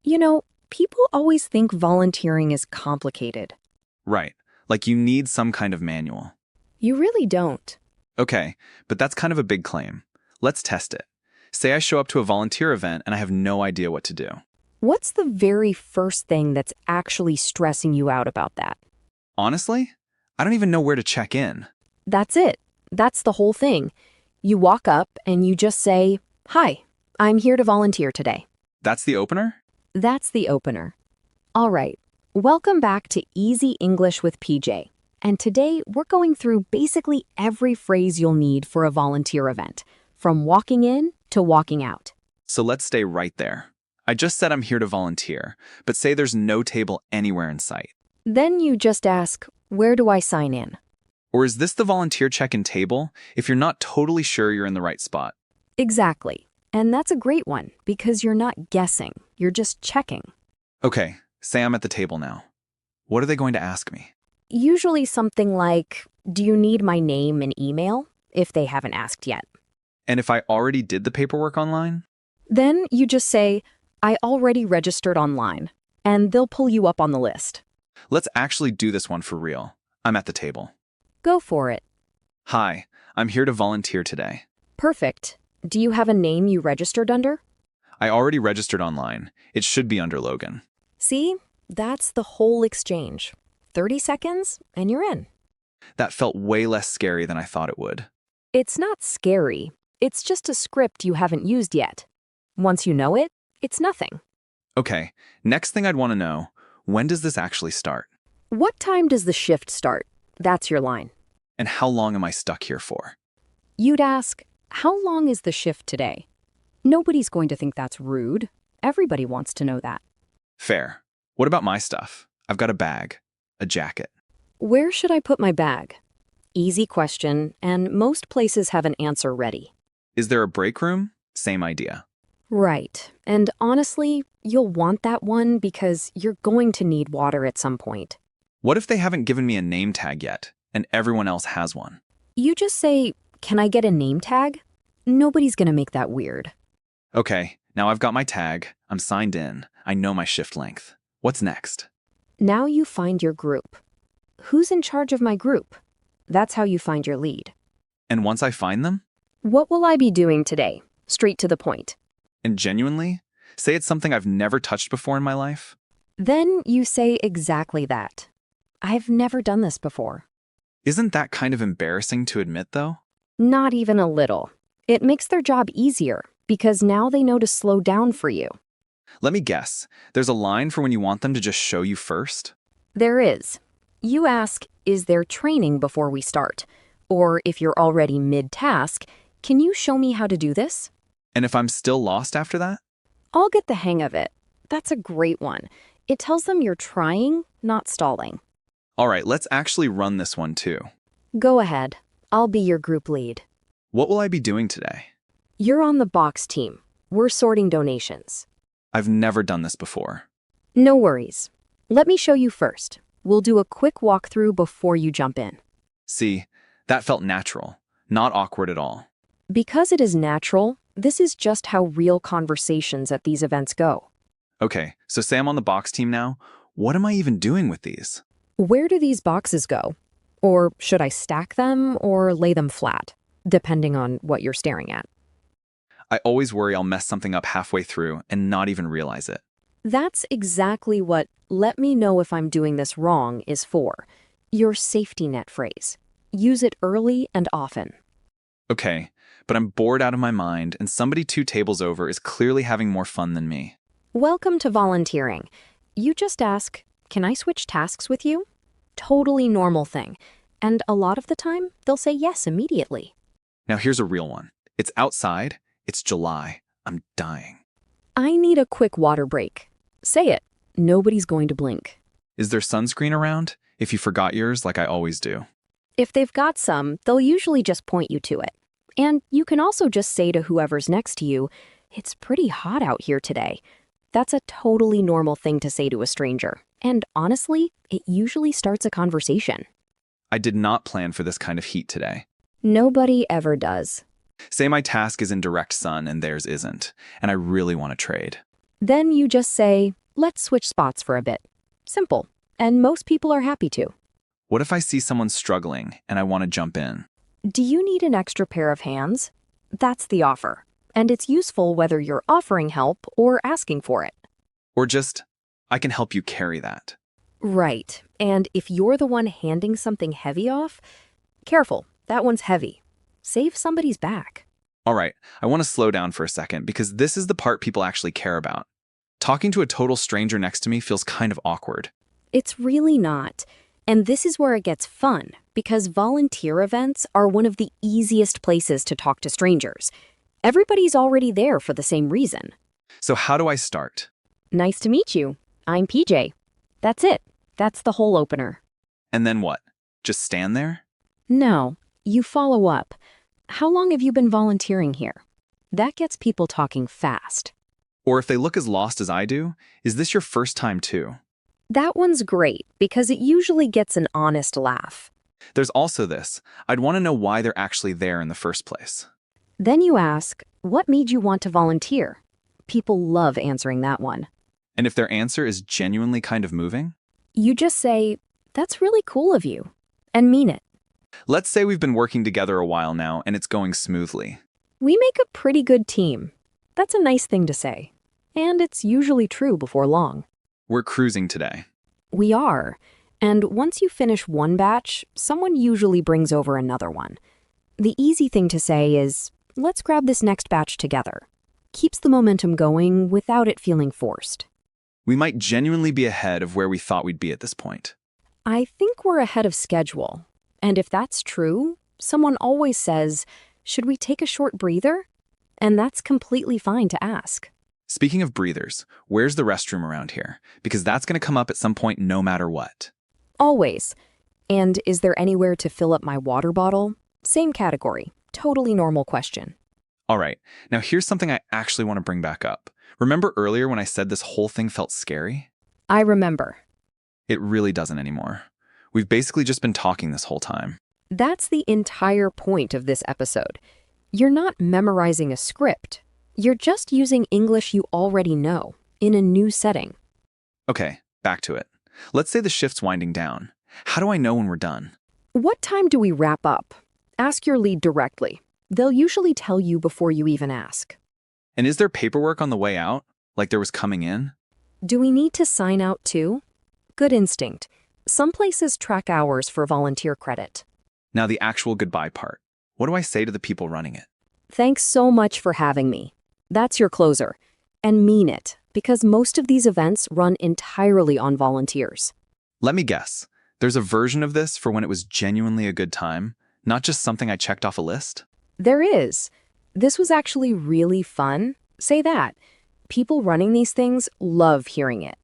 You know, people always think volunteering is complicated. Right, like you need some kind of manual. You really don't. Okay, but that's kind of a big claim. Let's test it. Say I show up to a volunteer event and I have no idea what to do. What's the very first thing that's actually stressing you out about that? Honestly, I don't even know where to check in. That's it. That's the whole thing. You walk up and you just say, "Hi, I'm here to volunteer today." That's the opener? That's the opener. All right, welcome back to Easy English with PJ. And today we're going through basically every phrase you'll need for a volunteer event, from walking in to walking out. So let's stay right there. I just said I'm here to volunteer, but say there's no table anywhere in sight. Then you just ask, "Where do I sign in?" Or is this the volunteer check-in table if you're not totally sure you're in the right spot? Exactly. And that's a great one because you're not guessing, you're just checking. Okay, say I'm at the table now. What are they going to ask me? Usually something like, "Do you need my name and email?" if they haven't asked yet. And if I already did the paperwork online? Then you just say, "I already registered online," and they'll pull you up on the list. Let's actually do this one for real. I'm at the table. Go for it. Hi, I'm here to volunteer today. Perfect. Do you have a name you registered under? I already registered online. It should be under Logan. See, that's the whole exchange. 30 seconds, and you're in. That felt way less scary than I thought it would. It's not scary. It's just a script you haven't used yet. Once you know it, it's nothing. Okay, next thing I'd want to know, when does this actually start? What time does the shift start? That's your line. And how long am I stuck here for? You'd ask, "How long is the shift today?" Nobody's going to think that's rude. Everybody wants to know that. Fair. What about my stuff? I've got a bag, a jacket. Where should I put my bag? Easy question, and most places have an answer ready. Is there a break room? Same idea. Right. And honestly, you'll want that one because you're going to need water at some point. What if they haven't given me a name tag yet, and everyone else has one? You just say, "Can I get a name tag?" Nobody's going to make that weird. Okay, now I've got my tag. I'm signed in. I know my shift length. What's next? Now you find your group. Who's in charge of my group? That's how you find your lead. And once I find them, What will I be doing today? Straight to the point. and genuinely, say it's something I've never touched before in my life, Then you say exactly that. "I've never done this before." isn't that kind of embarrassing to admit, though? Not even a little. It makes their job easier because now they know to slow down for you. Let me guess. There's a line for when you want them to just show you first? There is. You ask, "Is there training before we start?" Or if you're already mid-task, "Can you show me how to do this?" And if I'm still lost after that? I'll get the hang of it. That's a great one. It tells them you're trying, not stalling. All right, let's actually run this one too. Go ahead. I'll be your group lead. What will I be doing today? You're on the box team. We're sorting donations. I've never done this before. No worries. Let me show you first. We'll do a quick walkthrough before you jump in. See, that felt natural, not awkward at all. Because it is natural, this is just how real conversations at these events go. Okay, so say I'm on the box team now. What am I even doing with these? Where do these boxes go? Or should I stack them or lay them flat, depending on what you're staring at? I always worry I'll mess something up halfway through and not even realize it. That's exactly what "let me know if I'm doing this wrong" is for. Your safety net phrase. Use it early and often. Okay, but I'm bored out of my mind and somebody 2 tables over is clearly having more fun than me. Welcome to volunteering. You just ask, "Can I switch tasks with you?" Totally normal thing. And a lot of the time, they'll say yes immediately. Now here's a real one. It's outside. It's July. I'm dying. "I need a quick water break." Say it. Nobody's going to blink. Is there sunscreen around? If you forgot yours, like I always do. If they've got some, they'll usually just point you to it. And you can also just say to whoever's next to you, "It's pretty hot out here today." That's a totally normal thing to say to a stranger. And honestly, it usually starts a conversation. I did not plan for this kind of heat today. Nobody ever does. Say my task is in direct sun and theirs isn't, and I really want to trade. Then you just say, let's switch spots for a bit. Simple. And most people are happy to. What if I see someone struggling and I want to jump in? Do you need an extra pair of hands? That's the offer. And it's useful whether you're offering help or asking for it. Or just, I can help you carry that. Right. And if you're the one handing something heavy off, careful, that one's heavy. Save somebody's back. All right, I want to slow down for a second because this is the part people actually care about. Talking to a total stranger next to me feels kind of awkward. It's really not. And this is where it gets fun, because volunteer events are one of the easiest places to talk to strangers. Everybody's already there for the same reason. So how do I start? Nice to meet you. I'm PJ. That's it. That's the whole opener. And then what? Just stand there? No, you follow up. How long have you been volunteering here? That gets people talking fast. Or if they look as lost as I do, is this your first time too? That one's great because it usually gets an honest laugh. There's also this. I'd want to know why they're actually there in the first place. Then you ask, what made you want to volunteer? People love answering that one. And if their answer is genuinely kind of moving? You just say, that's really cool of you, and mean it. Let's say we've been working together a while now and it's going smoothly. We make a pretty good team. That's a nice thing to say. And it's usually true before long. We're cruising today. We are. And once you finish one batch, someone usually brings over another one. The easy thing to say is, let's grab this next batch together. Keeps the momentum going without it feeling forced. We might genuinely be ahead of where we thought we'd be at this point. I think we're ahead of schedule. And if that's true, someone always says, should we take a short breather? And that's completely fine to ask. Speaking of breathers, where's the restroom around here? Because that's going to come up at some point no matter what. Always. And is there anywhere to fill up my water bottle? Same category. Totally normal question. All right, now here's something I actually want to bring back up. Remember earlier when I said this whole thing felt scary? I remember. It really doesn't anymore. We've basically just been talking this whole time. That's the entire point of this episode. You're not memorizing a script. You're just using English you already know in a new setting. Okay, back to it. Let's say the shift's winding down. How do I know when we're done? What time do we wrap up? Ask your lead directly. They'll usually tell you before you even ask. And is there paperwork on the way out, like there was coming in? Do we need to sign out too? Good instinct. Some places track hours for volunteer credit. Now the actual goodbye part. What do I say to the people running it? Thanks so much for having me. That's your closer. And mean it, because most of these events run entirely on volunteers. Let me guess. There's a version of this for when it was genuinely a good time, not just something I checked off a list? There is. This was actually really fun. Say that. People running these things love hearing it.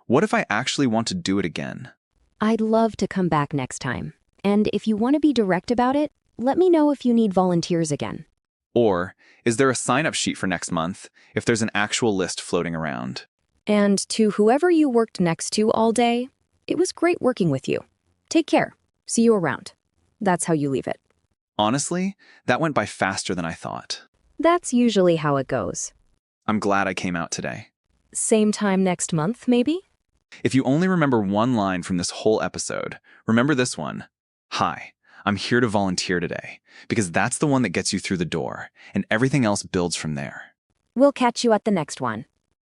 What if I actually want to do it again? I'd love to come back next time. And if you want to be direct about it, let me know if you need volunteers again. Or, is there a sign-up sheet for next month if there's an actual list floating around? And to whoever you worked next to all day, it was great working with you. Take care. See you around. That's how you leave it. Honestly, that went by faster than I thought. That's usually how it goes. I'm glad I came out today. Same time next month, maybe? If you only remember one line from this whole episode, remember this one. Hi, I'm here to volunteer today, because that's the one that gets you through the door, and everything else builds from there. We'll catch you at the next one.